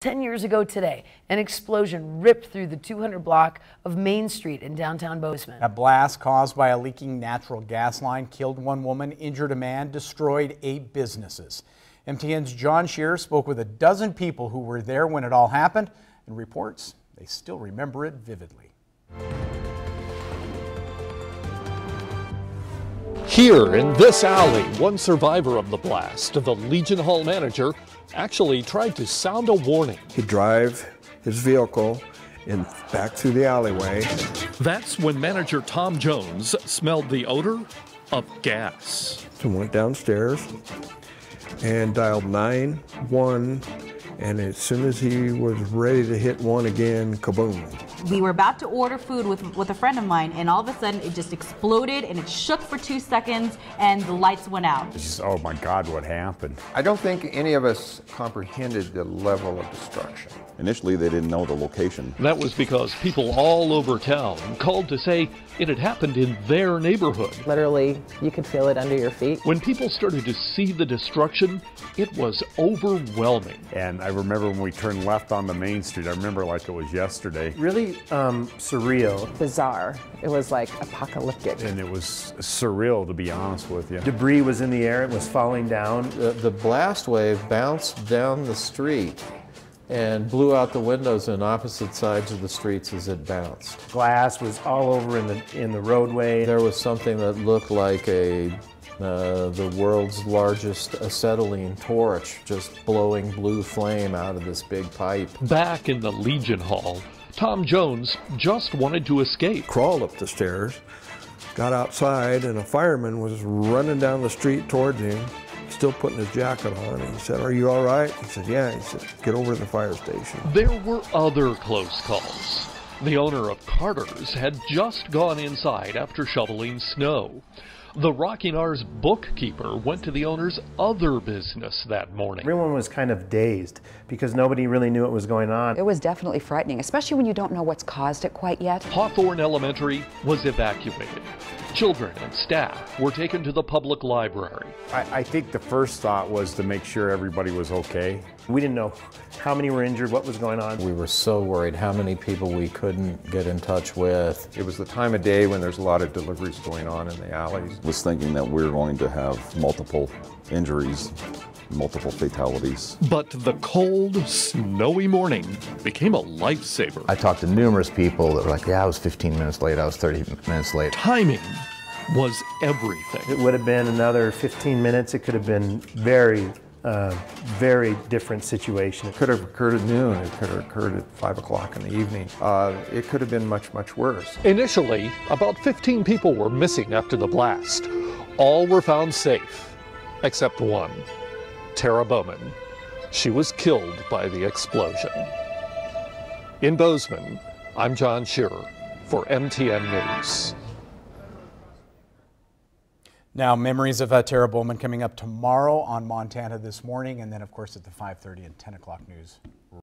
10 years ago today, an explosion ripped through the 200 block of Main Street in downtown Bozeman. A blast caused by a leaking natural gas line killed one woman, injured a man, destroyed 8 businesses. MTN's John Shearer spoke with a dozen people who were there when it all happened and reports they still remember it vividly. Here in this alley, one survivor of the blast, the Legion Hall manager, actually tried to sound a warning. He'd drive his vehicle back through the alleyway. That's when manager Tom Jones smelled the odor of gas. So went downstairs and dialed 911, and as soon as he was ready to hit 1 again, kaboom. We were about to order food with a friend of mine, and all of a sudden it just exploded and it shook for 2 seconds and the lights went out. It's just, oh my God, what happened? I don't think any of us comprehended the level of destruction. Initially, they didn't know the location. That was because people all over town called to say it had happened in their neighborhood. Literally, you could feel it under your feet. When people started to see the destruction, it was overwhelming. And I remember when we turned left on the Main Street, I remember like it was yesterday. Really surreal. Bizarre. It was like apocalyptic. And it was surreal, to be honest with you. Debris was in the air, it was falling down. The blast wave bounced down the street and blew out the windows on opposite sides of the streets as it bounced. Glass was all over in the roadway. There was something that looked like the world's largest acetylene torch just blowing blue flame out of this big pipe. Back in the Legion Hall, Tom Jones just wanted to escape. Crawled up the stairs, got outside, and a fireman was running down the street towards him, still putting his jacket on. And he said, "Are you all right?" He said, "Yeah." He said, "Get over to the fire station." There were other close calls. The owner of Carter's had just gone inside after shoveling snow. The Rocking R's bookkeeper went to the owner's other business that morning. Everyone was kind of dazed because nobody really knew what was going on. It was definitely frightening, especially when you don't know what's caused it quite yet. Hawthorne Elementary was evacuated. Children and staff were taken to the public library. I think the first thought was to make sure everybody was okay. We didn't know how many were injured, what was going on. We were so worried how many people we couldn't get in touch with. It was the time of day when there's a lot of deliveries going on in the alleys. Was thinking that we were going to have multiple injuries, multiple fatalities. But the cold, snowy morning became a lifesaver. I talked to numerous people that were like, yeah, I was 15 minutes late, I was 30 minutes late. Timing was everything. It would have been another 15 minutes. It could have been very different situation. It could have occurred at noon. It could have occurred at 5 o'clock in the evening. It could have been much, much worse. Initially, about 15 people were missing after the blast. All were found safe, except one, Tara Bowman. She was killed by the explosion. In Bozeman, I'm John Shearer for MTN News. Now, memories of Tara Bowman coming up tomorrow on Montana This Morning, and then, of course, at the 5:30 and 10 o'clock news.